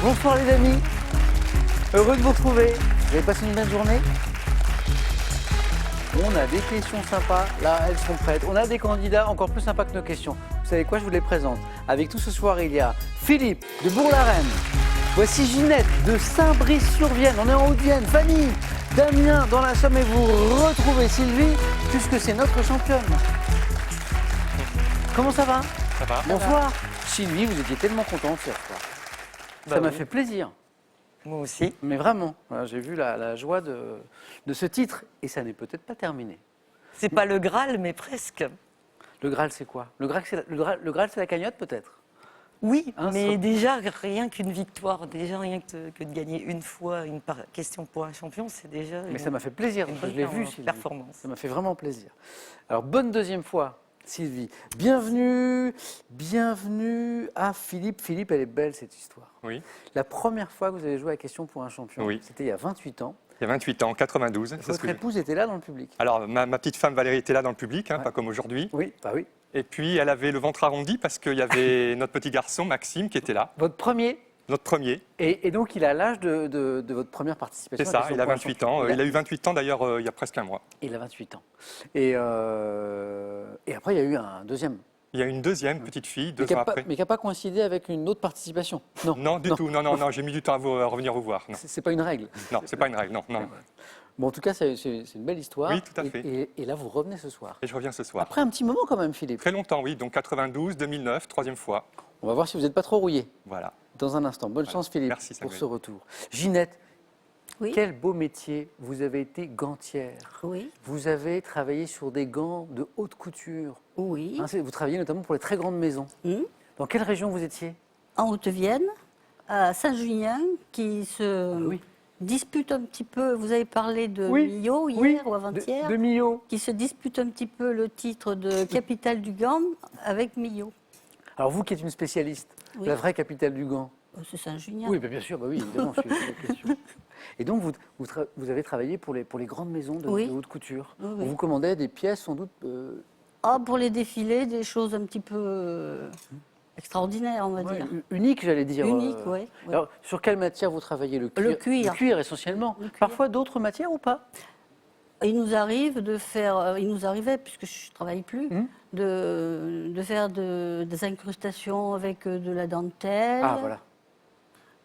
Bonsoir les amis, heureux de vous retrouver. Vous avez passé une belle journée? On a des questions sympas, là elles sont prêtes. On a des candidats encore plus sympas que nos questions. Vous savez quoi, je vous les présente. Avec tout ce soir, il y a Philippe de Bourg-la-Reine. Voici Ginette de Saint-Brice-sur-Vienne, on est en Haute-Vienne. Fanny d'Amiens dans la Somme et vous retrouvez Sylvie puisque c'est notre championne. Comment ça va? Ça va. Bonsoir. Sylvie, vous étiez tellement contente hier soir. Ça m'a fait plaisir. Moi aussi. Mais vraiment, voilà, j'ai vu la joie de ce titre et ça n'est peut-être pas terminé. C'est pas le Graal, mais presque. Le Graal, c'est quoi? Le Graal, c'est la cagnotte peut-être? Oui, Hein, mais ça- déjà, rien qu'une victoire, déjà rien que de gagner une fois une question pour un champion, c'est déjà Mais ça m'a fait plaisir, une je bonne l'ai vu, Sylvie. performance. Ça m'a fait vraiment plaisir. Alors, bonne deuxième fois, Sylvie. Bienvenue à Philippe. Philippe, elle est belle cette histoire. Oui, La première fois que vous avez joué à Question pour un champion, Oui. c'était il y a 28 ans. il y a 28 ans, en 92. c'est ce Votre que je- épouse était là dans le public. Alors, ma petite femme Valérie était là dans le public, Ouais. pas comme aujourd'hui. Oui, bah oui. Et puis, elle avait le ventre arrondi parce qu'il y avait notre petit garçon, Maxime, qui était là, Votre premier. notre premier. Et donc, il a l'âge de votre première participation. C'est à ça, Question il a pour un 28 champion. ans. Il a eu 28 ans d'ailleurs il y a presque un mois. Il a 28 ans. Et après, il y a eu un deuxième. Il y a une deuxième petite fille, Mais 2 ans qui après. n'a pas coïncidé avec une autre participation. Non, Non, du tout. Non, j'ai mis du temps à revenir vous voir. Non, c'est pas une règle. non, c'est pas une règle. Non. Bon, en tout cas, c'est une belle histoire. Oui, tout à fait. Et là, vous revenez ce soir. Et je reviens ce soir. Après un petit moment quand même, Philippe. Très longtemps, oui. Donc 92, 2009, troisième fois. On va voir si vous n'êtes pas trop rouillé Voilà. dans un instant. Bonne chance, Philippe, Merci, pour Samuel. ce retour. Ginette, Oui. quel beau métier. Vous avez été gantière. Oui, Vous avez travaillé sur des gants de haute couture. oui. Hein, vous travaillez notamment pour les très grandes maisons. Hmm. Dans quelle région vous étiez? En Haute-Vienne, à Saint-Julien, qui se Oui. dispute un petit peu. Vous avez parlé de Oui, Millau hier oui, ou avant-hier, De Millau. qui se dispute un petit peu le titre de capitale du Gand avec Millau. Alors vous qui êtes une spécialiste, Oui. la vraie capitale du Gand. C'est Saint-Julien. Oui, bien sûr, oui, évidemment, je suis la question. Et donc, vous avez travaillé pour les grandes maisons de Oui. haute couture. Oui, On oui. vous commandait des pièces sans doute. Ah, pour les défilés, des choses un petit peu extraordinaires, on va Ouais, dire. uniques, j'allais dire. Uniques, oui. Ouais. Alors, sur quelle matière vous travaillez? Le cuir. Le cuir. Le cuir, essentiellement. Le cuir. Parfois d'autres matières ou pas? Il nous arrive de faire, il nous arrivait, puisque je ne travaille plus, de faire des incrustations avec de la dentelle, Ah, voilà.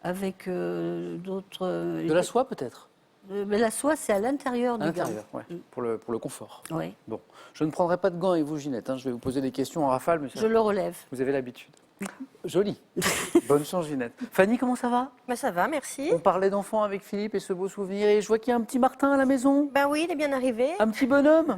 avec d'autres... De la soie, peut-être? Mais la soie, c'est à l'intérieur À du gant. l'intérieur, ouais, pour le confort. Oui, Bon, je ne prendrai pas de gants avec vous, Ginette. Je vais vous poser des questions en rafale, mais ça, je le relève. vous avez l'habitude. Joli. Bonne chance, Ginette. Fanny, comment ça va? Bah ça va, merci. On parlait d'enfants avec Philippe et ce beau souvenir. Et je vois qu'il y a un petit Martin à la maison. Bah oui, il est bien arrivé. Un petit bonhomme.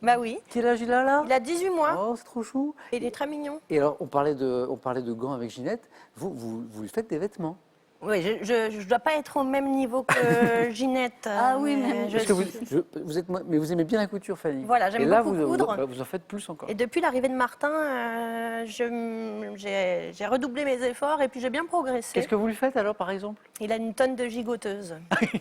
Bah oui. Quel âge il a là? Il a 18 mois Oh, c'est trop chou. et il est très mignon. Et alors, on parlait de gants avec Ginette. Vous lui faites des vêtements? Oui, je dois pas être au même niveau que Ginette. Ah oui, mais Parce que mais vous aimez bien la couture, Fanny. Voilà, j'aime Et là, beaucoup vous, coudre. vous en faites plus encore. Et depuis l'arrivée de Martin, j'ai redoublé mes efforts et puis j'ai bien progressé. Qu'est-ce que vous lui faites alors, par exemple? Il a une tonne de gigoteuses. Il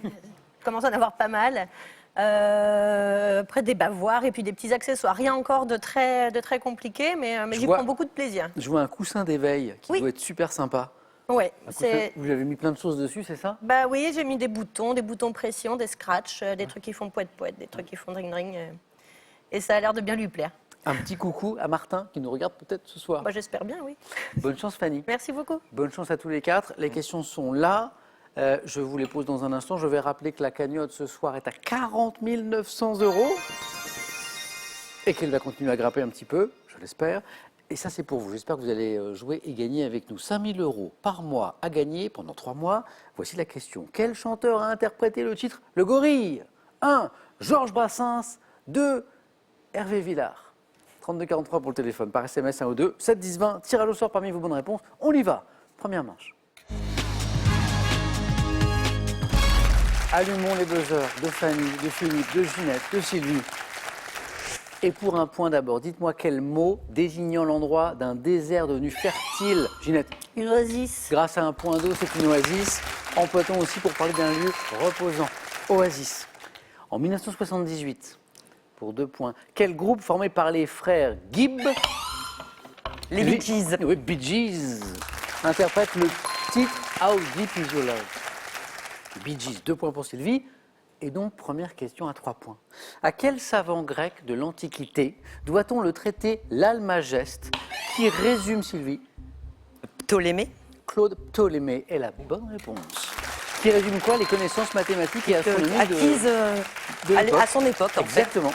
commence à en avoir pas mal. Après des bavoirs et puis des petits accessoires. Rien encore de très compliqué, mais Je j'y vois- prends beaucoup de plaisir. Je vois un coussin d'éveil qui Oui. doit être super sympa. Ouais, Un coussin- c'est... Vous lui avez mis plein de choses dessus, c'est ça? Bah oui, j'ai mis des boutons pression, des scratchs, des trucs qui font poète-poète, des trucs qui font dring-dring. Et ça a l'air de bien lui plaire. Un petit coucou à Martin qui nous regarde peut-être ce soir. Moi, j'espère bien, oui. Bonne chance, Fanny. Merci beaucoup. Bonne chance à tous les quatre. Les questions sont là. Je vous les pose dans un instant. Je vais rappeler que la cagnotte ce soir est à 40 900 € et qu'elle va continuer à grimper un petit peu, je l'espère. Et ça, c'est pour vous. J'espère que vous allez jouer et gagner avec nous. 5 000 € par mois à gagner pendant 3 mois. Voici la question. Quel chanteur a interprété le titre Le Gorille? 1. Georges Brassens. 2. Hervé Villard. 3243 pour le téléphone, par SMS 1 ou 2. 7 10 20, tirage au sort parmi vos bonnes réponses. On y va. Première manche. Allumons les buzzers de Fanny, de Philippe, de Ginette, de Sylvie. Et pour un point d'abord, dites-moi quel mot désignant l'endroit d'un désert devenu fertile. Ginette, Une oasis. grâce à un point d'eau, c'est une oasis. Emploie-t-on aussi pour parler d'un lieu reposant. Oasis. En 1978, pour 2 points, quel groupe formé par les frères Gibb, Les Bee Gees. oui, Bee Gees, interprète le titre How Deep Is Your Love? Bee Gees, 2 points pour Sylvie. Et donc, première question à 3 points. À quel savant grec de l'Antiquité doit-on le traité l'Almageste qui résume, Sylvie? Ptolémée. Claude Ptolémée est la bonne réponse. Qui résume quoi? Les connaissances mathématiques et astronomiques Acquise de l'époque. à son époque, en fait. Exactement.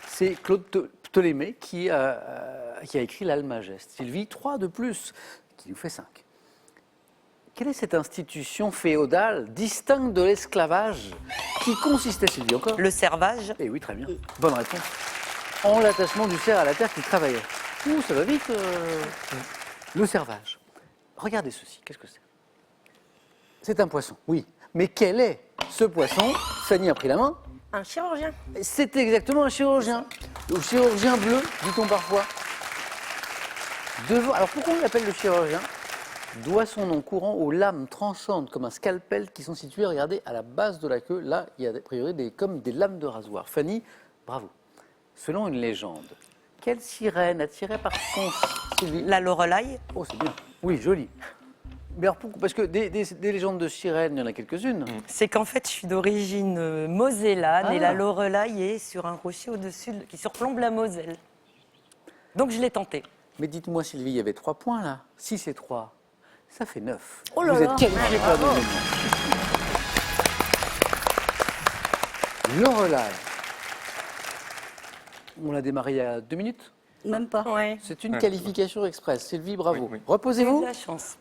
C'est Claude Ptolémée qui a écrit l'Almageste. Sylvie, 3 de plus, qui nous fait 5. Quelle est cette institution féodale distincte de l'esclavage qui consistait, Sylvie, encore? Le servage. Eh oui, très bien. Bonne réponse. En l'attachement du cerf à la terre qui travaillait. Ouh, ça va vite. Le servage. Regardez ceci. Qu'est-ce que c'est? C'est un poisson, oui. Mais quel est ce poisson? Fanny a pris la main. Un chirurgien. C'est exactement un chirurgien. Le chirurgien bleu, dit-on parfois. Alors pourquoi on l'appelle le chirurgien? Doit son nom courant aux lames tranchantes comme un scalpel qui sont situées, regardez, à la base de la queue. Là, il y a a priori comme des lames de rasoir. Fanny, bravo. Selon une légende, quelle sirène attirée par son... Sylvie. La Lorelai. Oh, c'est bien. Oui, joli. Mais alors pourquoi? Parce que des légendes de sirènes, il y en a quelques-unes. C'est qu'en fait, je suis d'origine mosellane Ah. et la Lorelai est sur un rocher au-dessus qui surplombe la Moselle. Donc je l'ai tenté. Mais dites-moi, Sylvie, il y avait 3 points là. Si c'est 3, ça fait 9. Oh là Vous là. êtes qualifié pour la deuxième manche. Lorelai. On l'a démarré il y a 2 minutes. Même pas. Ouais. C'est une Ouais. qualification express. Sylvie, bravo. Oui, oui. J'ai eu Reposez-vous. de la chance.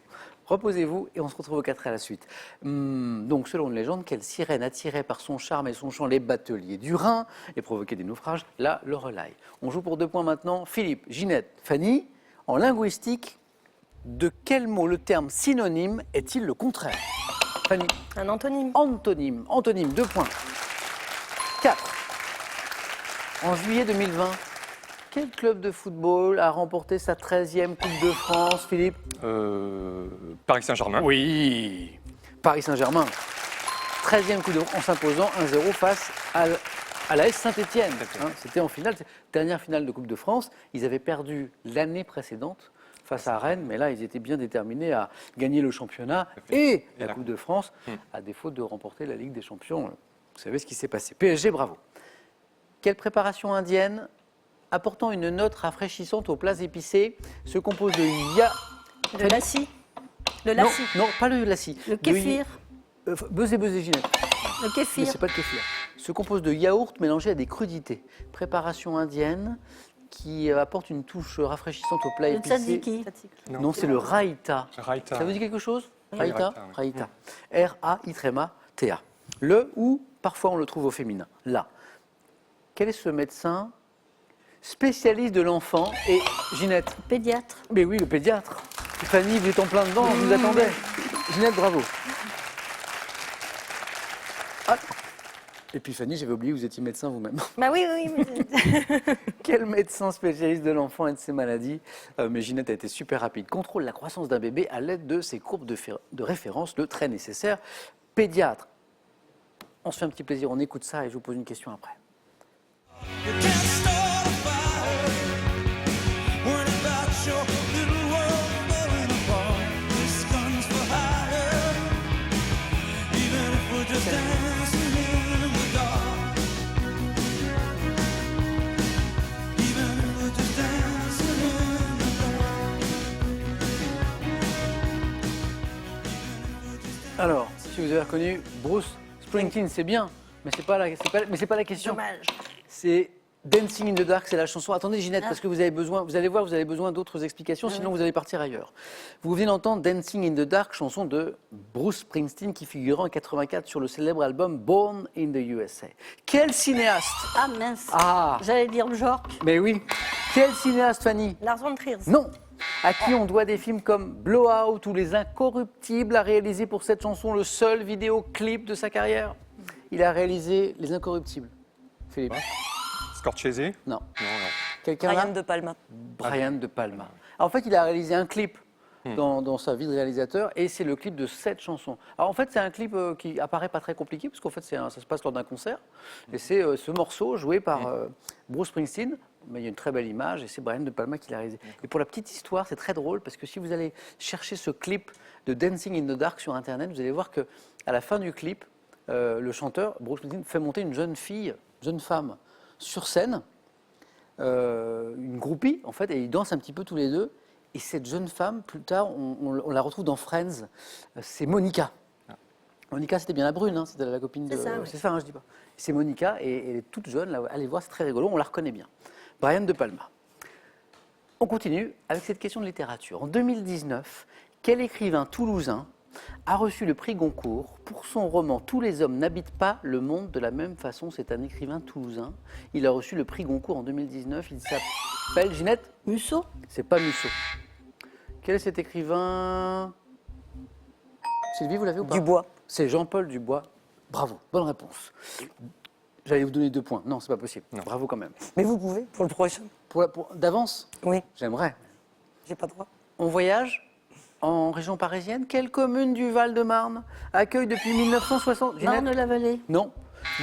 Reposez-vous et on se retrouve au 4 à la suite. Donc, selon une légende, quelle sirène attirait par son charme et son chant les bateliers du Rhin et provoquait des naufrages? La Lorelai. On joue pour 2 points maintenant. Philippe, Ginette, Fanny. En linguistique, de quel mot le terme synonyme est-il le contraire? Fanny. Un antonyme. Antonyme. Antonyme, 2 points. 4. En juillet 2020, quel club de football a remporté sa 13e Coupe de France, Philippe? Paris Saint-Germain. Oui, Paris Saint-Germain. 13e Coupe de France en s'imposant 1-0 face à l'AS Saint-Étienne. C'était en finale, dernière finale de Coupe de France. Ils avaient perdu l'année précédente face à Rennes, mais là, ils étaient bien déterminés à gagner le championnat et la Coupe de France, à défaut de remporter la Ligue des Champions. Vous savez ce qui s'est passé. PSG, bravo. Quelle préparation indienne apportant une note rafraîchissante aux plats épicés se compose de Le lassi. Le Non, lassi. non, pas le lassi. Le kéfir. Buzz Ginette. Le Mais kéfir. c'est pas de kéfir. Se compose de yaourt mélangé à des crudités. Préparation indienne qui apporte une touche rafraîchissante aux plats Le épicés. tzatziki. Non, c'est le raïta. Raïta. Ça vous dit quelque chose? Oui, Raïta. raïta, Raïta. R-A-I-T-A. Le ou parfois on le trouve au féminin. Là. Quel est ce médecin spécialiste de l'enfant et Ginette? Pédiatre. Mais oui, le pédiatre. Fanny, vous êtes en plein dedans, je vous attendais. Ginette, bravo. Ah. Et puis Fanny, j'avais oublié, vous étiez médecin vous-même. Bah oui, oui. Mais... Quel médecin spécialiste de l'enfant et de ses maladies? Mais Ginette a été super rapide. Contrôle la croissance d'un bébé à l'aide de ses courbes de référence, le très nécessaire. Pédiatre. On se fait un petit plaisir, on écoute ça et je vous pose une question après. You can't start a fire. Worried about your little world falling apart. This gun's for hire. Even if we're just dancing in the dark. Even if we're just dancing in the dark. Alors, si vous avez reconnu, Bruce Springsteen, c'est bien, mais c'est pas la question. Dommage. C'est Dancing in the Dark, c'est la chanson. Attendez Ginette, parce que vous avez besoin, vous allez voir, vous avez besoin d'autres explications, sinon vous allez partir ailleurs. Vous venez d'entendre Dancing in the Dark, chanson de Bruce Springsteen qui figurait en 84 sur le célèbre album Born in the USA. Quel cinéaste? Ah mince. Ah, J'allais dire le genre. mais oui. Quel cinéaste, Fanny? Lars von Trier. Non. À qui on doit des films comme Blowout ou Les Incorruptibles, a réalisé pour cette chanson le seul vidéoclip de sa carrière. Il a réalisé Les Incorruptibles. Philippe? Scorsese. Non. Non, non. Quelqu'un là? Brian De Palma. Brian De Palma. En fait, il a réalisé un clip dans sa vie de réalisateur et c'est le clip de cette chanson. Alors en fait, c'est un clip qui apparaît pas très compliqué parce qu'en fait, ça se passe lors d'un concert et c'est ce morceau joué par Bruce Springsteen mais il y a une très belle image et c'est Brian De Palma qui l'a réalisé. Et pour la petite histoire, c'est très drôle parce que si vous allez chercher ce clip de Dancing in the Dark sur Internet, vous allez voir qu'à la fin du clip, le chanteur, Bruce Springsteen, fait monter une jeune femme sur scène, une groupie en fait, et ils dansent un petit peu tous les deux. Et cette jeune femme, plus tard, on la retrouve dans Friends, c'est Monica. Monica, c'était bien la brune, hein, c'était la copine de... C'est ça, oui. C'est ça, hein, je dis pas. C'est Monica, et elle est toute jeune, là, allez voir, c'est très rigolo, on la reconnaît bien. Brian De Palma. On continue avec cette question de littérature. En 2019, quel écrivain toulousain a reçu le prix Goncourt pour son roman « Tous les hommes n'habitent pas le monde de la même façon ». C'est un écrivain toulousain. Il a reçu le prix Goncourt en 2019. Il s'appelle Ginette. Musso. C'est pas Musso. Quel est cet écrivain? Sylvie, vous l'avez ou pas? Dubois. C'est Jean-Paul Dubois. Bravo, bonne réponse. J'allais vous donner 2 points. Non, c'est pas possible. Non. Bravo quand même. Mais vous pouvez, pour le prochain. D'avance, Oui, j'aimerais. j'ai pas droit. On voyage en région parisienne. Quelle commune du Val-de-Marne accueille depuis 1960 Ginette? Marne-la-Vallée. Non.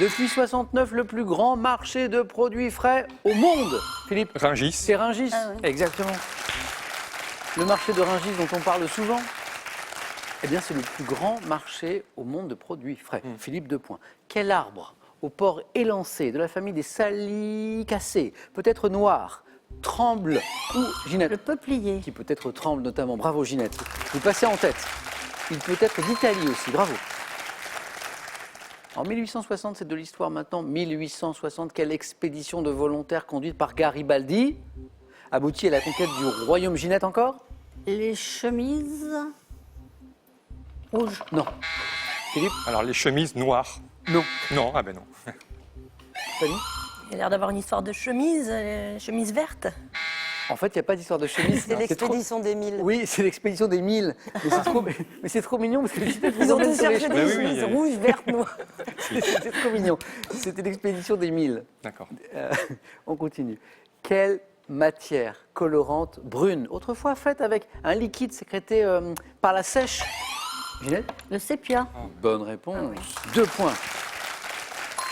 Depuis 69, le plus grand marché de produits frais au monde. Philippe? Rungis. C'est Rungis. Ah oui. Exactement. Le marché de Rungis dont on parle souvent, eh bien, c'est le plus grand marché au monde de produits frais. Philippe, 2 points. Quel arbre au port élancé de la famille des salicacées peut être noir, tremble ou Ginette? Le peuplier. Qui peut-être tremble notamment. Bravo Ginette. Vous passez en tête. Il peut être d'Italie aussi. Bravo. En 1860, c'est de l'histoire maintenant. 1860, quelle expédition de volontaires conduite par Garibaldi aboutit à la conquête du royaume? Ginette encore? Les chemises rouges. Non. Philippe? Alors, les chemises noires. Non. Non, ah ben non. Fanny? Il a l'air d'avoir une histoire de chemise, chemise verte. En fait, il n'y a pas d'histoire de chemise. C'est trop- l'expédition des 1000. Oui, c'est l'expédition des 1000. Mais c'est trop mignon parce que Ginette vous Ils ont emmène tous sur les cherché chemins. des oui, oui, chemises oui. rouges, vertes, noires. C'était trop mignon. C'était l'expédition des 1000. D'accord. On continue. Quelle matière colorante brune, autrefois faite avec un liquide sécrété par la sèche? Ginette? Le sépia. Bonne réponse. 2 points.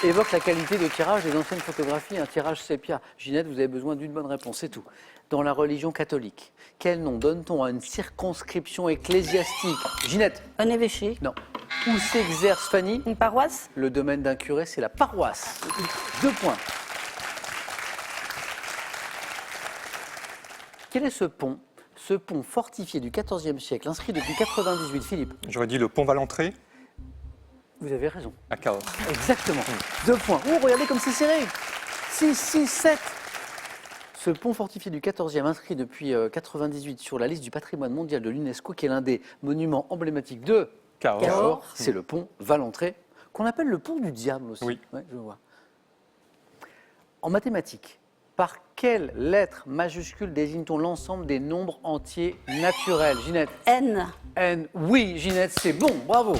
Évoque la qualité de tirage des anciennes photographies, un tirage sépia. Ginette, vous avez besoin d'une bonne réponse, c'est tout. Dans la religion catholique, quel nom donne-t-on à une circonscription ecclésiastique? Ginette? Un évêché. Non. Où s'exerce Fanny? Une paroisse. Le domaine d'un curé, c'est la paroisse. 2 points. Quel est ce pont? Ce pont fortifié du XIVe siècle, inscrit depuis 98, Philippe? J'aurais dit le pont Valentré Vous avez raison. à Cahors. Exactement. 2 points. Oh, regardez comme c'est serré. 6, 6, 7. Ce pont fortifié du 14e, inscrit depuis 98 sur la liste du patrimoine mondial de l'UNESCO, qui est l'un des monuments emblématiques de Cahors. Cahors, c'est le pont Valentré, qu'on appelle le pont du diable aussi. Oui. Ouais, je vois. En mathématiques, par quelle lettre majuscule désigne-t-on l'ensemble des nombres entiers naturels? Ginette? N. N. Oui, Ginette, c'est bon, bravo.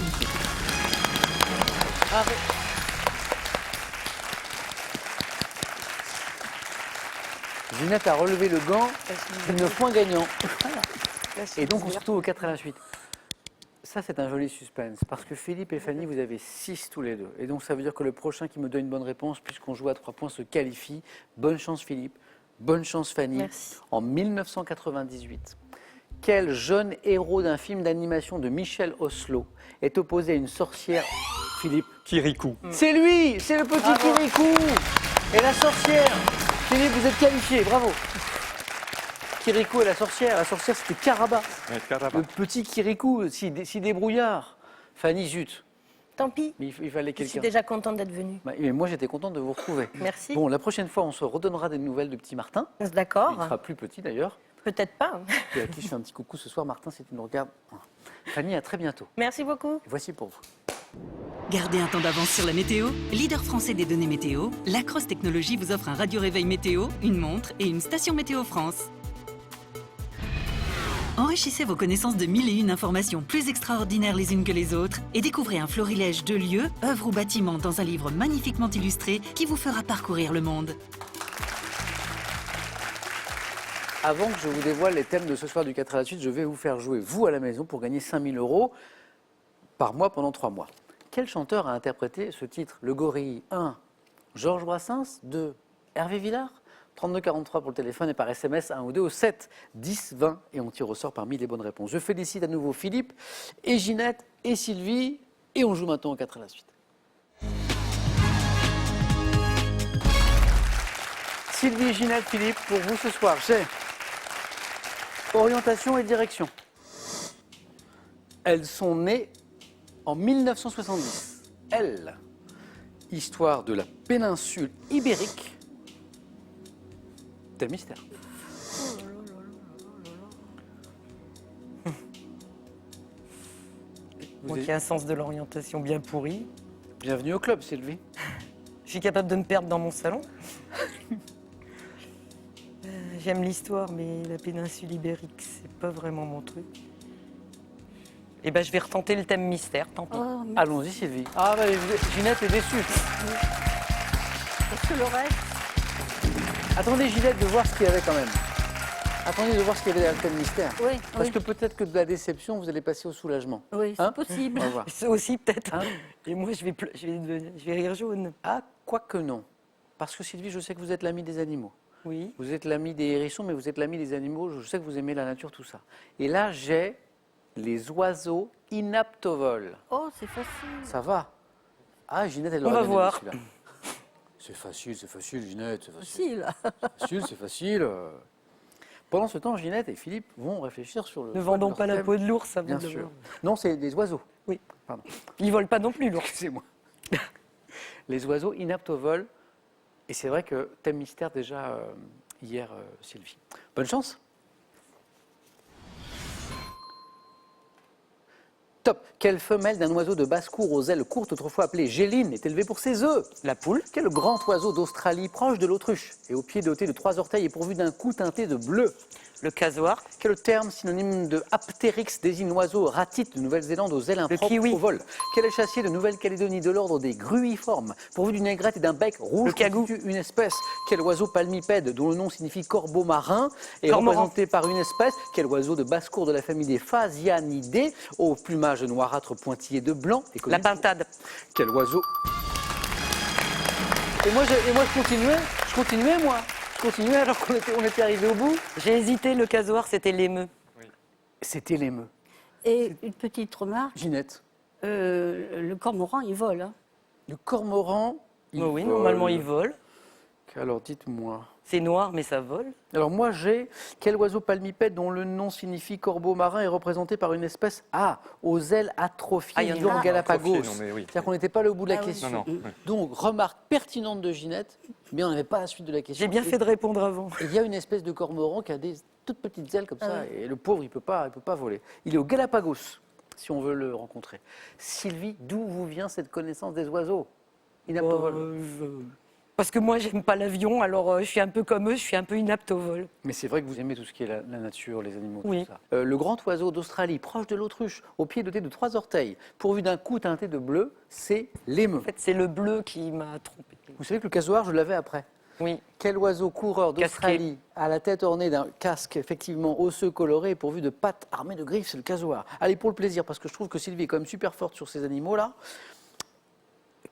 Ginette a relevé le gant, 9 points gagnants. Et donc on se retrouve au 4 à la suite. Ça, c'est un joli suspense, parce que Philippe et Fanny, vous avez 6 tous les deux. Et donc ça veut dire que le prochain qui me donne une bonne réponse, puisqu'on joue à 3 points, se qualifie. Bonne chance Philippe, bonne chance Fanny. Merci. En 1998, quel jeune héros d'un film d'animation de Michel Oslo est opposé à une sorcière? Philippe? Kirikou. C'est lui, c'est le petit Kirikou et la sorcière. Philippe, vous êtes qualifié, bravo. Kirikou et la sorcière c'était Caraba. Ouais, Caraba. Le petit Kirikou, si débrouillard. Fanny, zut, Tant pis. mais il fallait Je suis quelqu'un. déjà contente d'être venue. Mais moi, j'étais contente de vous retrouver. Merci. Bon, la prochaine fois, on se redonnera des nouvelles de petit Martin. Il D'accord. sera plus petit d'ailleurs. Peut-être pas. Et à qui je fais un petit coucou ce soir, Martin, si tu nous regardes. Fanny, à très bientôt. Merci beaucoup. Et voici pour vous. Gardez un temps d'avance sur la météo. Leader français des données météo, Lacrosse Technologies vous offre un radio-réveil météo, une montre et une station Météo France. Enrichissez vos connaissances de 1001 informations plus extraordinaires les unes que les autres et découvrez un florilège de lieux, œuvres ou bâtiments dans un livre magnifiquement illustré qui vous fera parcourir le monde. Avant que je vous dévoile les thèmes de ce soir du 4 à la suite, je vais vous faire jouer, vous, à la maison, pour gagner 5 000 € par mois pendant 3 mois. Quel chanteur a interprété ce titre? Le Gorille. 1. Georges Brassens. 2. Hervé Villard. 3243 pour le téléphone et par SMS 1 ou 2 au 7 10 20 et on tire au sort parmi les bonnes réponses. Je félicite à nouveau Philippe et Ginette et Sylvie et on joue maintenant aux 4 à la suite. Sylvie, Ginette, Philippe, pour vous ce soir, j'ai orientation et direction. Elles sont nées en 1970. Elles, histoire de la péninsule ibérique. Thème mystère. Moi qui ai un sens de l'orientation bien pourri. Bienvenue au club, Sylvie. Je suis capable de me perdre dans mon salon. J'aime l'histoire, mais la péninsule ibérique, c'est pas vraiment mon truc. Eh ben, je vais retenter le thème mystère, tant pis. Oh, mais Allons-y, Sylvie. Ah, bah, Ginette est déçue. est-ce que le reste Attendez, Ginette, de voir ce qu'il y avait quand même. Attendez de voir ce qu'il y avait dans le thème mystère. Oui, Parce oui. que peut-être que de la déception, vous allez passer au soulagement. Oui, c'est Hein possible. On va voir. C'est aussi peut-être. Hein Et moi, je vais rire jaune. Ah, quoique non. Parce que Sylvie, je sais que vous êtes l'ami des animaux. Oui. Vous êtes l'ami des hérissons, mais vous êtes l'ami des animaux. Je sais que vous aimez la nature, tout ça. Et là, j'ai les oiseaux inaptes au vol. Oh, c'est facile. Ça va. Ah, Ginette, elle On aurait va bien aimé voir. celui-là. C'est facile, Ginette, c'est facile. Facile. C'est facile. Pendant ce temps, Ginette et Philippe vont réfléchir sur le. Ne vendons leur pas la thème. peau de l'ours, ça Bien vaut de sûr. l'or. Non, c'est des oiseaux. Oui. Pardon. Ils volent pas non plus, l'ours. Excusez-moi. Les oiseaux inaptes au vol. Et c'est vrai que thème mystère déjà hier, Sylvie. Bonne chance. Top. Quelle femelle d'un oiseau de basse-cour aux ailes courtes, autrefois appelée géline, est élevée pour ses œufs? La poule. Quel grand oiseau d'Australie, proche de l'autruche, et au pied doté de 3 orteils et pourvu d'un cou teinté de bleu? Le casoar. Quel terme synonyme de aptérix désigne l'oiseau ratite de Nouvelle-Zélande aux ailes impropres kiwi. au vol? Quel chassier de Nouvelle-Calédonie de l'ordre des gruiformes, pourvu d'une aigrette et d'un bec rouge, Le cagou. constitue une espèce? Quel oiseau palmipède, dont le nom signifie corbeau marin, est Cormoran. représenté par une espèce? Quel oiseau de basse-cour de la famille des Phasianidés, au plumage noirâtre pointillé de blanc? est connu La pintade. Quel oiseau? Et moi, je continuais, moi. Je continuais alors on était arrivé au bout. J'ai hésité, le casoar, c'était l'émeu. C'était l'émeu. Et une petite remarque, Ginette. le cormoran, il vole. Hein. Le cormoran. Oh oui, vole. normalement, il vole. Alors dites-moi. C'est noir, mais ça vole. Alors moi j'ai quel oiseau palmipède dont le nom signifie corbeau marin est représenté par une espèce aux ailes atrophiées Ah, il y en a vivant en un. Galapagos. Atrophié, non, mais oui. C'est-à-dire qu'on n'était pas allé au bout de la Ah oui. question. Non, non. Donc remarque pertinente de Ginette, mais on n'avait pas la suite de la question. J'ai bien fait de répondre avant. Il y a une espèce de cormoran qui a des toutes petites ailes comme ça, Ah et le pauvre, il peut pas voler. Il est au Galapagos, si on veut le rencontrer. Sylvie, d'où vous vient cette connaissance des oiseaux inaptes au vol? Parce que moi, j'aime pas l'avion, alors je suis un peu comme eux, je suis un peu inapte au vol. Mais c'est vrai que vous aimez tout ce qui est la nature, les animaux, Oui. tout ça. Le grand oiseau d'Australie, proche de l'autruche, au pied doté de 3 orteils, pourvu d'un cou teinté de bleu, c'est l'émeu. En fait, c'est le bleu qui m'a trompé. Vous savez que le casoar, je l'avais après. Oui. Quel oiseau coureur d'Australie, à la tête ornée d'un casque effectivement osseux coloré et pourvu de pattes armées de griffes, c'est le casoar. Allez, pour le plaisir, parce que je trouve que Sylvie est quand même super forte sur ces animaux-là.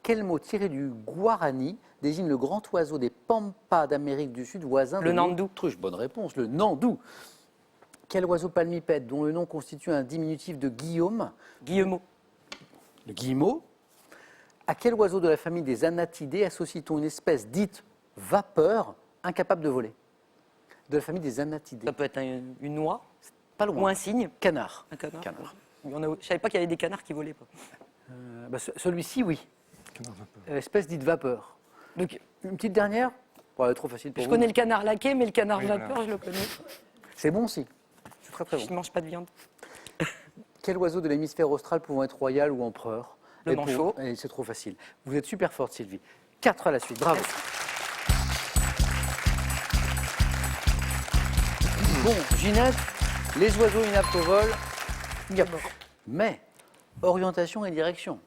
Quel mot tiré du guarani désigne le grand oiseau des pampas d'Amérique du Sud, voisin Le de nandou. l'autruche? Bonne réponse, le nandou. Quel oiseau palmipède dont le nom constitue un diminutif de Guillaume? Guillemot. Le guillemot. À quel oiseau de la famille des anatidés associe-t-on une espèce dite vapeur incapable de voler? De la famille des anatidés. Ça peut être une noix Pas loin. ou un cygne. Canard. Un canard. Canard. Il y en a- je savais pas qu'il y avait des canards qui volaient pas. Celui-ci, oui. Espèce dite vapeur. Donc, Une petite dernière? Bon, elle est trop facile pour je vous. connais le canard laqué, mais le canard Oui, vapeur, voilà. je le connais. C'est bon aussi. C'est très très bon. Je ne mange pas de viande. Quel oiseau de l'hémisphère austral pouvant être royal ou empereur? Le Et pour- manchot. et c'est trop facile. Vous êtes super forte, Sylvie. 4 à la suite. Bravo. Bon, Ginette, les oiseaux inaptes au vol, il y a pas. Mais, orientation et direction.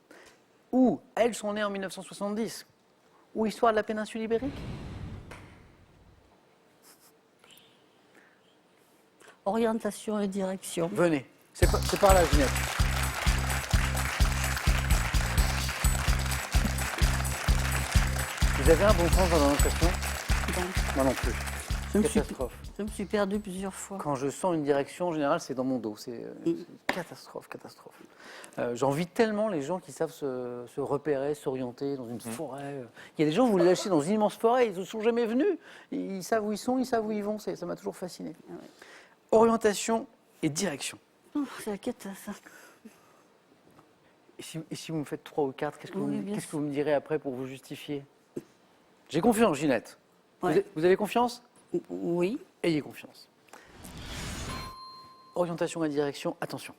Où elles sont nées en 1970? Ou histoire de la péninsule ibérique? Orientation et direction. Venez, c'est par là, Ginette. Vous avez un bon sens dans l'orientation? Moi non plus. Je me suis- Catastrophe. Je me suis perdue plusieurs fois. Quand je sens une direction, en général, c'est dans mon dos. C'est catastrophe, catastrophe. J'envie tellement les gens qui savent se repérer, s'orienter dans une forêt. Il y a des gens, vous les lâchez dans une immense forêt, ils ne sont jamais venus. Ils savent où ils sont, ils savent où ils vont. Ça m'a toujours fasciné. Orientation et direction. Ouf, c'est la cata, ça. Et si vous me faites 3 ou 4, qu'est-ce que, Oui, vous, bien qu'est-ce que vous me direz après pour vous justifier? J'ai confiance, Ginette. Ouais. Vous avez confiance? Oui. Ayez confiance. Orientation et direction, attention.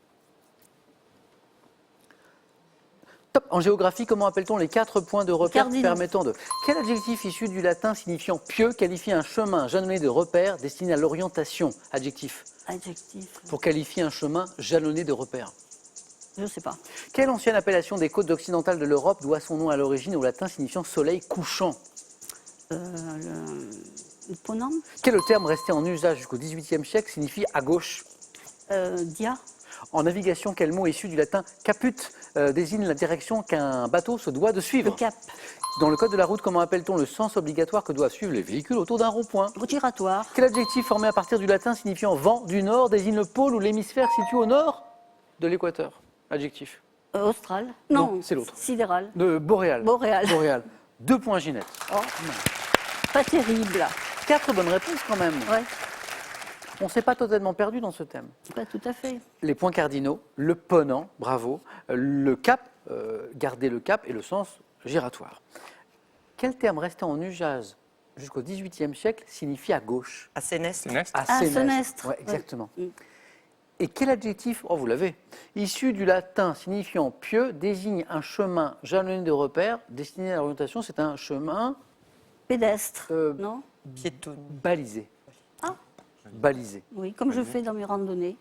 Top. En géographie, comment appelle-t-on les 4 points de repère Cardinaux. permettant de... Quel adjectif issu du latin signifiant pieux qualifie un chemin jalonné de repères destiné à l'orientation? Adjectif. Adjectif. Pour qualifier un chemin jalonné de repères. Je ne sais pas. Quelle ancienne appellation des côtes occidentales de l'Europe doit son nom à l'origine au latin signifiant soleil couchant? Le ponant. Quel terme resté en usage jusqu'au XVIIIe siècle signifie à gauche? Dia. En navigation, quel mot issu du latin caput désigne la direction qu'un bateau se doit de Le suivre? cap. Dans le code de la route, comment appelle-t-on le sens obligatoire que doivent suivre les véhicules autour d'un rond-point? Giratoire. Quel adjectif formé à partir du latin signifiant vent du nord désigne le pôle ou l'hémisphère situé au nord de l'équateur? Adjectif. Austral. Non, Non, c'est l'autre. Sidéral. De boréal. Boréal. Boréal. 2 points, Ginette. Oh, pas terrible. 4 bonnes réponses quand même. Ouais, On ne s'est pas totalement perdu dans ce thème. pas tout à fait. Les points cardinaux, le ponant, bravo, le cap, garder le cap et le sens giratoire. Quel terme resté en usage jusqu'au XVIIIe siècle signifie à gauche? À Sénest. Sénest. À Ah, sénestre. sénestre. Ouais, exactement. Ouais. Et quel adjectif, oh vous l'avez, issu du latin signifiant pieux, désigne un chemin jalonné de repères destiné à l'orientation? C'est un chemin Pédestre. Euh, Non. Piétonne. balisé. Ah. Balisé. Oui, comme je fais dans mes randonnées.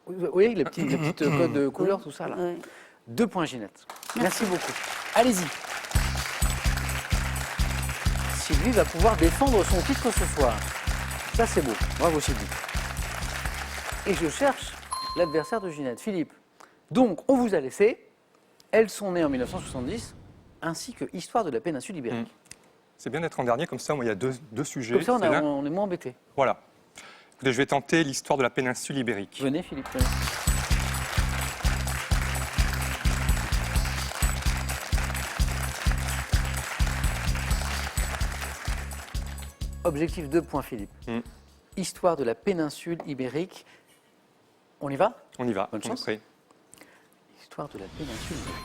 Oui, les petites codes de couleurs, tout ça là. Ouais. 2 points, Ginette. Merci beaucoup. Allez-y. Sylvie va pouvoir défendre son titre ce soir. Ça, c'est beau. Bravo, Sylvie. Et je cherche l'adversaire de Ginette, Philippe. Donc, on vous a laissé. Elles sont nées en 1970, ainsi que Histoire de la péninsule ibérique. C'est bien d'être en dernier, comme ça, moi, il y a deux sujets. Comme ça, C'est là. on est moins embêtés. Voilà. Écoutez, je vais tenter l'histoire de la péninsule ibérique. Venez, Philippe. venez. Objectif 2 points, Philippe. Mm. Histoire de la péninsule ibérique. On y va? On y va. Bonne on est chance. prêt. Histoire de la péninsule ibérique.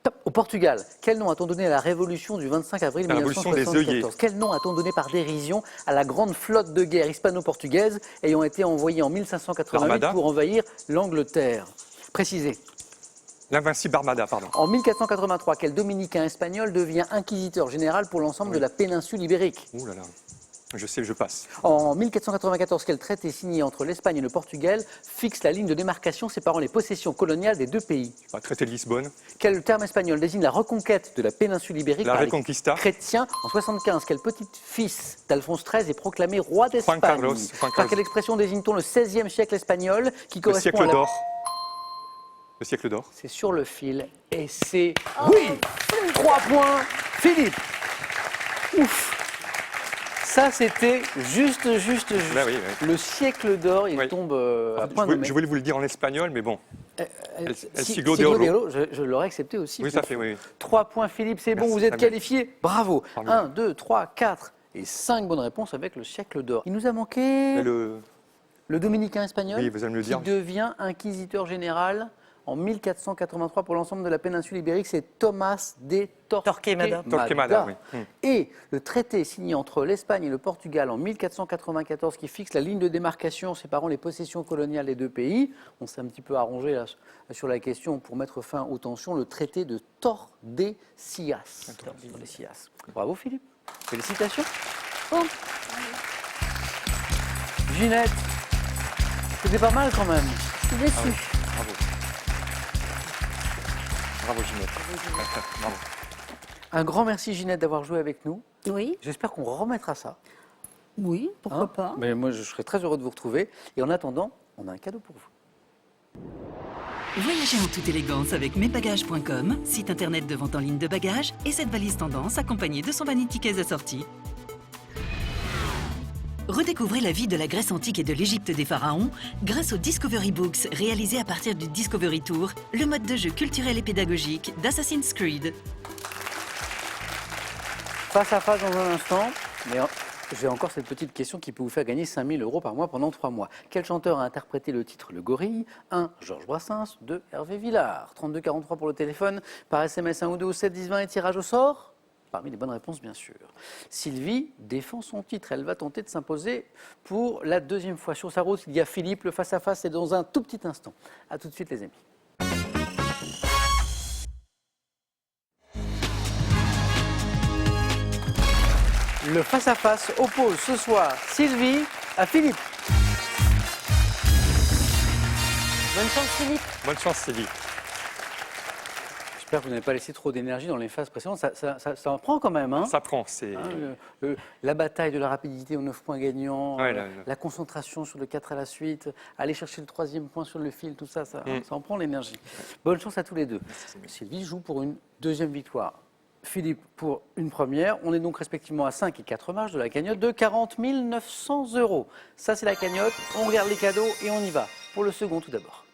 Top. Au Portugal, quel nom a-t-on donné à la révolution du 25 avril La révolution des 1974? œillets. Quel nom a-t-on donné par dérision à la grande flotte de guerre hispano-portugaise ayant été envoyée en 1588 L'Armada. pour envahir l'Angleterre? Précisez. L'invincible Armada, pardon. En 1483, quel dominicain espagnol devient inquisiteur général pour l'ensemble de la péninsule ibérique? Ouh là là. Je sais, je passe. En 1494, quel traité signé entre l'Espagne et le Portugal fixe la ligne de démarcation séparant les possessions coloniales des deux pays? Traité de Lisbonne. Quel terme espagnol désigne la reconquête de la péninsule ibérique La par les Reconquista. chrétiens en 75? Quel petit-fils d'Alphonse XIII est proclamé roi d'Espagne? Juan Carlos. Juan Par Carlos. quelle expression désigne-t-on le XVIe siècle espagnol qui Le correspond siècle à la... d'or. Le siècle d'or. C'est sur le fil et c'est... Oui 3 points, Philippe. Ouf. Ça, c'était juste. Bah oui, oui. Le siècle d'or, il Oui. tombe à point nommé. Je voulais vous le dire en espagnol, mais bon. El Si- siglo de siglo oro. de oro, je l'aurais accepté aussi. Oui, ça fait, oui. 3 points, Philippe, c'est bon, Merci, vous êtes très bien. qualifié. Bravo. Pardon. 1, 2, 3, 4 et 5 bonnes réponses avec le siècle d'or. Il nous a manqué Mais le dominicain espagnol Oui, vous allez me le qui dire. devient inquisiteur général en 1483 pour l'ensemble de la péninsule ibérique. C'est Thomas de Torquemada. Torquemada, oui. Et le traité signé entre l'Espagne et le Portugal en 1494 qui fixe la ligne de démarcation séparant les possessions coloniales des deux pays. On s'est un petit peu arrangé là, sur la question pour mettre fin aux tensions. Le traité de Tordesillas. Tordesillas. Bravo Philippe. Félicitations. Bon. Ginette, c'était pas mal quand même. Je suis déçue. Bravo. Bravo, Ginette. Bravo. Un grand merci Ginette d'avoir joué avec nous. Oui, J'espère qu'on remettra ça. oui, pourquoi Hein pas. Mais moi, je serais très heureux de vous retrouver. Et en attendant, on a un cadeau pour vous. Voyagez en toute élégance avec mesbagages.com, site internet de vente en ligne de bagages, et cette valise tendance accompagnée de son vanity case assorti. Redécouvrez la vie de la Grèce antique et de l'Égypte des pharaons grâce aux Discovery Books réalisés à partir du Discovery Tour, le mode de jeu culturel et pédagogique d'Assassin's Creed. Face à face dans un instant, mais j'ai encore cette petite question qui peut vous faire gagner 5 000 € par mois pendant 3 mois. Quel chanteur a interprété le titre Le Gorille? 1. Georges Brassens. 2. Hervé Villard. 32 43 pour le téléphone. Par SMS 1 ou 2 au 7 10 20 et tirage au sort. Parmi les bonnes réponses, bien sûr. Sylvie défend son titre. Elle va tenter de s'imposer pour la deuxième fois. Sur sa route, il y a Philippe. Le face-à-face est dans un tout petit instant. A tout de suite, les amis. Le face-à-face oppose ce soir Sylvie à Philippe. Bonne chance, Philippe. Bonne chance, Sylvie. J'espère que vous n'avez pas laissé trop d'énergie dans les phases précédentes. Ça en prend quand même. Hein, Ça prend, c'est... la bataille de la rapidité aux 9 points gagnants, Ouais, la concentration sur le 4 à la suite, aller chercher le 3e point sur le fil, tout ça, ça en prend l'énergie. Bonne chance à tous les deux. Sylvie joue pour une deuxième victoire. Philippe pour une première. On est donc respectivement à 5 et 4 marges de la cagnotte de 40 900 €. Ça, c'est la cagnotte. On regarde les cadeaux et on y va. Pour le second, tout d'abord.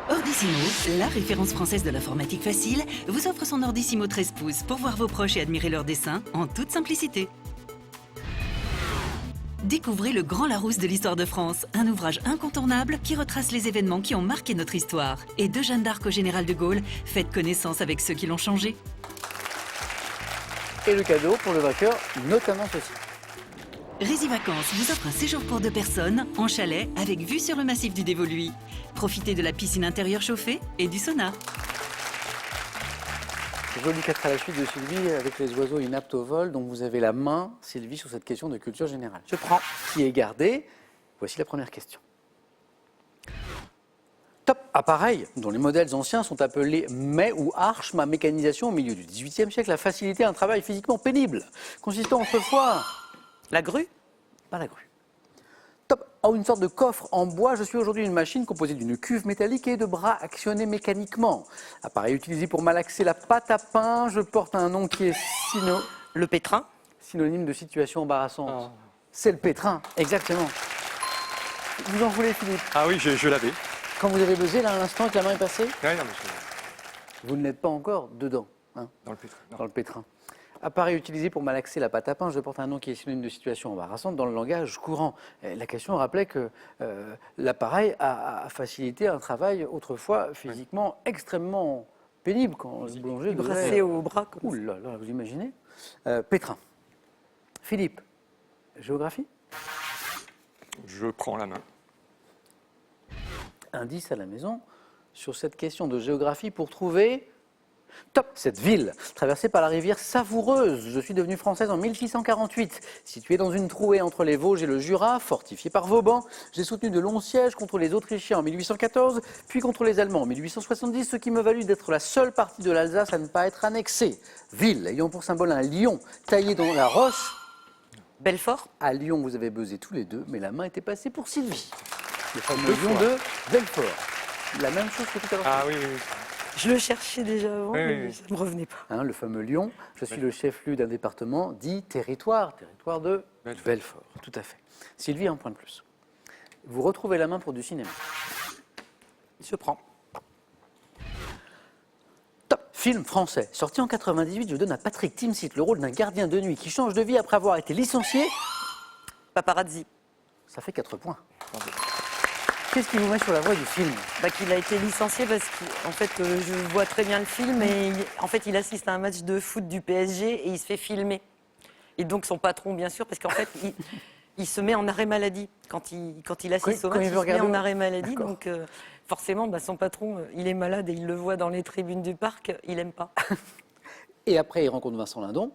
Ordissimo, la référence française de l'informatique facile, vous offre son Ordissimo 13 pouces pour voir vos proches et admirer leurs dessins en toute simplicité. Découvrez Le Grand Larousse de l'histoire de France, un ouvrage incontournable qui retrace les événements qui ont marqué notre histoire. Et de Jeanne d'Arc au général de Gaulle, faites connaissance avec ceux qui l'ont changé. Et le cadeau pour le vainqueur, notamment ceci. Résivacances vous offre un séjour pour 2 personnes en chalet avec vue sur le massif du Dévoluy. Profitez de la piscine intérieure chauffée et du sauna. Joli 4 à la suite de Sylvie avec les oiseaux inaptes au vol. Donc vous avez la main, Sylvie, sur cette question de culture générale. Je prends. Qui est gardée. Voici la première question. Top appareil dont les modèles anciens sont appelés mets ou arches, ma mécanisation au milieu du XVIIIe siècle a facilité un travail physiquement pénible, consistant autrefois... La grue? Pas la grue. Top. En une sorte de coffre en bois, je suis aujourd'hui une machine composée d'une cuve métallique et de bras actionnés mécaniquement. Appareil utilisé pour malaxer la pâte à pain, je porte un nom qui est Le pétrin? synonyme de situation embarrassante. C'est le pétrin, exactement. Vous en voulez, Philippe? Ah oui, je l'avais. Quand vous avez buzzé, là, à l'instant, que la main est passée, Ouais, non, mais vous n'êtes pas encore dedans, hein, dans le pétrin. Non. dans le pétrin. Appareil utilisé pour malaxer la pâte à pain, je porte un nom qui est synonyme de situation embarrassante dans le langage courant. Et la question rappelait que l'appareil a facilité un travail autrefois physiquement extrêmement pénible quand le boulanger Brassé devait... au bras comme Ouh là là, vous imaginez? Pétrin. Philippe, géographie? Je prends la main. Indice à la maison sur cette question de géographie pour trouver... Top. Cette ville, traversée par la rivière Savoureuse, je suis devenue française en 1648. Située dans une trouée entre les Vosges et le Jura, fortifiée par Vauban, j'ai soutenu de longs sièges contre les Autrichiens en 1814, puis contre les Allemands en 1870, ce qui me valut d'être la seule partie de l'Alsace à ne pas être annexée. Ville ayant pour symbole un lion taillé dans la roche. Belfort? À Lyon, vous avez buzzé tous les deux, mais la main était passée pour Sylvie. Le fameux lion de Belfort. La même chose que tout à l'heure. Ah oui, oui, oui. Je le cherchais déjà avant, Oui, mais oui. ça ne me revenait pas. Hein, le fameux Lyon, je suis le chef-lieu d'un département dit territoire de Belfort. Tout à fait. Sylvie, un point de plus. Vous retrouvez la main pour du cinéma. Je prends. Top. Film français. Sorti en 98, je donne à Patrick Timsit le rôle d'un gardien de nuit qui change de vie après avoir été licencié. Paparazzi. Ça fait 4 points. Qu'est-ce qui vous met sur la voie du film? Bah, qu'il a été licencié parce qu'en fait, je vois très bien le film et en fait, il assiste à un match de foot du PSG et il se fait filmer. Et donc, son patron, bien sûr, parce qu'en fait, il se met en arrêt maladie. Quand il assiste au match, il se met en arrêt maladie. Donc, forcément, bah, son patron, il est malade et il le voit dans les tribunes du parc, il n'aime pas. Et après, il rencontre Vincent Lindon,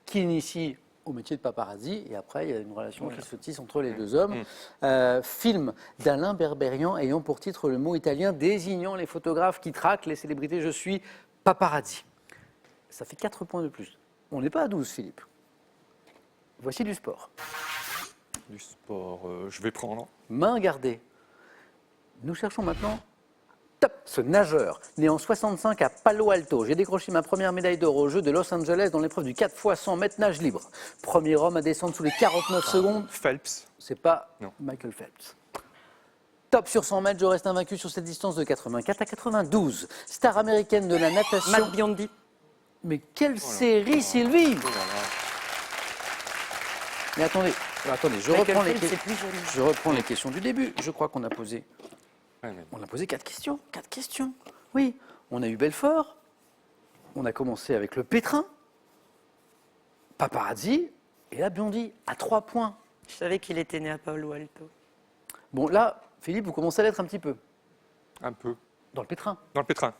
qui l'initie au métier de paparazzi, et après, il y a une relation qui se tisse entre les deux hommes. Film d'Alain Berberian ayant pour titre le mot italien désignant les photographes qui traquent les célébrités. Je suis paparazzi. Ça fait 4 points de plus. On n'est pas à 12, Philippe. Voici du sport. Du sport, je vais prendre. Main gardée. Nous cherchons maintenant Top. Ce nageur, né en 65 à Palo Alto, j'ai décroché ma première médaille d'or aux Jeux de Los Angeles dans l'épreuve du 4 x 100 mètres nage libre. Premier homme à descendre sous les 49 secondes. Phelps. C'est pas Non. Michael Phelps. Top sur 100 mètres, je reste invaincu sur cette distance de 84 à 92. Star américaine de la natation. Matt Biondi. Mais quelle série, Sylvie! Oh là là. Mais attendez, je Michael reprends, Phelps, c'est plus jeune. je reprends les questions du début. Je crois qu'on a posé, Ouais, mais- on a posé 4 questions. 4 questions. Oui, on a eu Belfort. On a commencé avec le pétrin. Paparazzi. Et là, Biondi, à 3 points. Je savais qu'il était né à Palo Alto. Bon, là, Philippe, vous commencez à l'être un petit peu. Un peu. Dans le pétrin. Dans le pétrin.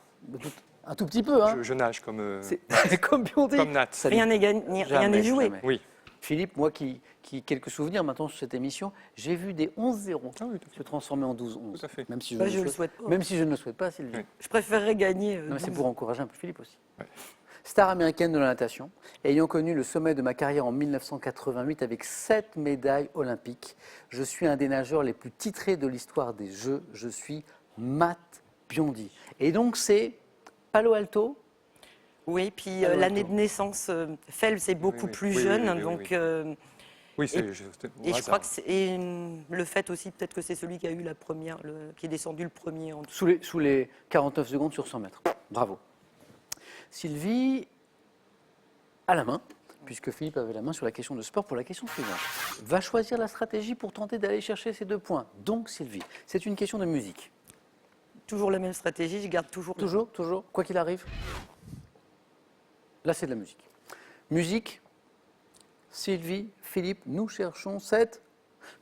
Un tout petit peu, hein. Je nage comme, C'est comme Biondi. comme Nat. Ça Rien n'est gagné, rien n'est joué. jamais. Oui. Philippe, moi qui quelques souvenirs maintenant sur cette émission, j'ai vu des 11-0 Ah oui, tout à fait. se transformer en 12-11. Tout à fait. Même si Bah, ne je le souhaite pas. Même si je ne le souhaite pas, Sylvie. Oui. Je préférerais gagner. Non, mais c'est 12. pour encourager un peu Philippe aussi. Ouais. Star américaine de la natation, ayant connu le sommet de ma carrière en 1988 avec 7 médailles olympiques, je suis un des nageurs les plus titrés de l'histoire des Jeux. Je suis Matt Biondi. Et donc c'est Palo Alto. Oui, puis Palo l'année Alto. de naissance, Phelps est beaucoup oui. plus Oui, jeune, oui, oui, donc oui. Oui, c'est Et- c'était au et je hasard. crois que c'est et, le fait aussi peut-être que c'est celui qui a eu la première, qui est descendu le premier en dessous. Sous les 49 secondes sur 100 mètres. Bravo. Sylvie à la main, puisque Philippe avait la main sur la question de sport pour la question suivante. Va choisir la stratégie pour tenter d'aller chercher ces 2 points. Donc Sylvie, c'est une question de musique. Toujours la même stratégie, je garde toujours. Toujours, quoi qu'il arrive. Là, c'est de la musique. Musique, Sylvie, Philippe, nous cherchons cette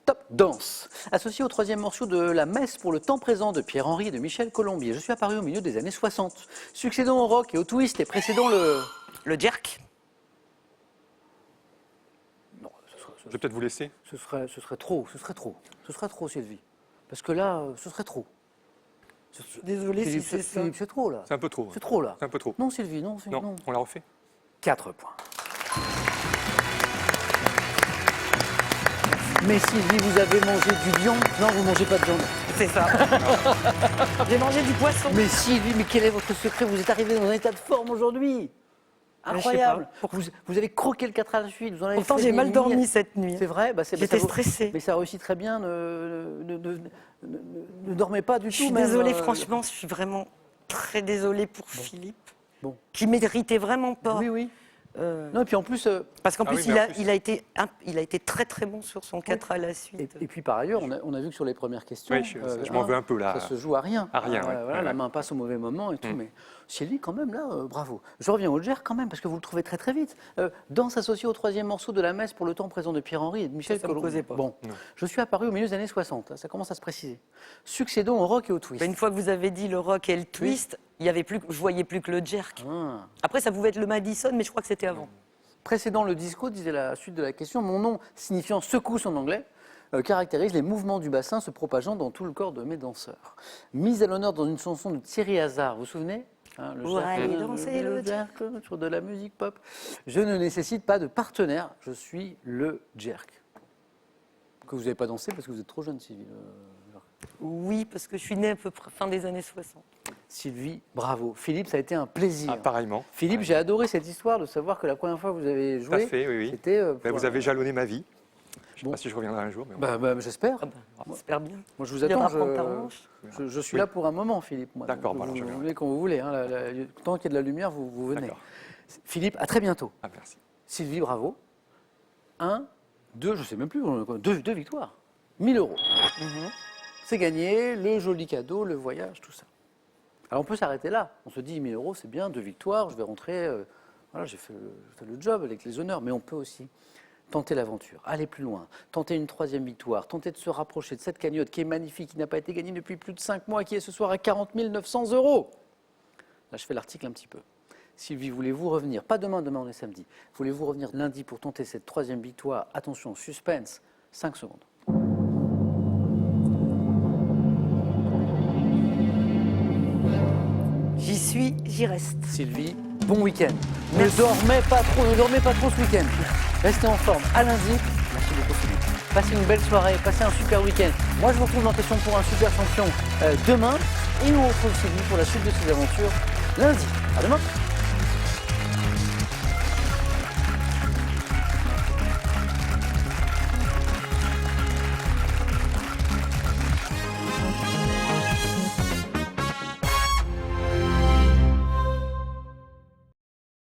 top danse. Associée au 3e morceau de La Messe pour le temps présent de Pierre-Henry et de Michel Colombier. Je suis apparu au milieu des années 60. Succédons au rock et au twist et précédons le... Le jerk. Non, Je vais peut-être vous laisser. ce serait trop, Sylvie. Parce que là, ce serait trop. Désolée si Philippe, c'est ça. Philippe, c'est trop là. C'est un peu trop. C'est trop là. C'est un peu trop. Non, Sylvie, non. Non, on la refait. 4 points. Mais Sylvie, vous avez mangé du viande? Non, vous mangez pas de viande. C'est ça. J'ai mangé du poisson. Mais Sylvie, mais quel est votre secret? Vous êtes arrivé dans un état de forme aujourd'hui. Je sais Incroyable. pas. Vous avez croqué le 4 à la suite. Vous en avez Pourtant, fait j'ai des mal dormi miettes. cette nuit. C'est vrai, bah, J'étais ça- stressée. Mais ça réussit très bien. Ne dormez pas du Je tout. suis même, désolée, franchement, je suis vraiment très désolée pour Philippe, Bon. qui méritait vraiment pas. Oui, oui. Euh, Non, et puis en plus, Parce qu'en Ah plus, oui, mais en plus- il a été très très bon sur son 4 à la suite. et puis par ailleurs, on a vu que sur les premières questions, Oui, je m'en veux un peu là. ça se joue à rien. À rien, Voilà, ouais. voilà, Ouais, la ouais. main passe au mauvais moment et tout. Mais Sylvie, quand même, là, bravo. Je reviens au jerk quand même, parce que vous le trouvez très très vite. Danse associée au 3e morceau de La Messe pour le temps présent de Pierre-Henry et de Michel Ça me Colomb. causait pas. Bon, Non. je suis apparu au milieu des années 60. Ça commence à se préciser. Succédons au rock et au twist. Bah, une fois que vous avez dit le rock et le twist, il y avait plus, je voyais plus que le jerk. Ah. Après, ça pouvait être le Madison, mais je crois que c'était avant. Précédant le disco, disait la suite de la question, mon nom signifiant secousse en anglais caractérise les mouvements du bassin se propageant dans tout le corps de mes danseurs. Mise à l'honneur dans une chanson de Thierry Hazard, vous vous souvenez hein, Pour aller danser le jerk sur de la musique pop. Je ne nécessite pas de partenaire, je suis le jerk. Que vous n'avez pas dansé parce que vous êtes trop jeune, Sylvie. Oui, parce que je suis née à peu près fin des années 60. Sylvie, bravo. Philippe, ça a été un plaisir. Ah, pareillement. Philippe, j'ai adoré cette histoire de savoir que la première fois que vous avez Tout à joué, fait, oui, oui. c'était... Ben, vous avez jalonné ma vie. Je ne sais Bon. pas si je reviendrai un jour. Mais j'espère. Ah bah, j'espère bien. Moi, je vous Tu viendras attends. prendre ta revanche. Je suis Oui. là pour un moment, Philippe. moi. D'accord, Donc, bah alors je vous viendrai. venez quand vous voulez. Hein, tant qu'il y a de la lumière, vous venez. D'accord. Philippe, à très bientôt. Ah, merci. Sylvie, bravo. 1, 2, je ne sais même plus, deux victoires. 1000 euros. C'est gagné, le joli cadeau, le voyage, tout ça. Alors on peut s'arrêter là. On se dit 1000 euros, c'est bien, 2 victoires, je vais rentrer. Voilà, j'ai fait le job avec les honneurs. Mais on peut aussi tenter l'aventure, aller plus loin, tenter une 3e victoire, tenter de se rapprocher de cette cagnotte qui est magnifique, qui n'a pas été gagnée depuis plus de 5 mois, qui est ce soir à 40 900 euros. Là, je fais l'article un petit peu. Sylvie, voulez-vous revenir? Pas demain, demain on est samedi. Voulez-vous revenir lundi pour tenter cette 3e victoire? Attention, suspense, 5 secondes. J'y suis, j'y reste. Sylvie, bon week-end. Ne dormez pas trop ce week-end. Restez en forme. À lundi. Merci beaucoup Sylvie. Passez une belle soirée, passez un super week-end. Moi je vous retrouve dans Question pour un super champion demain. Et nous on retrouve Sylvie pour la suite de ses aventures lundi. À demain.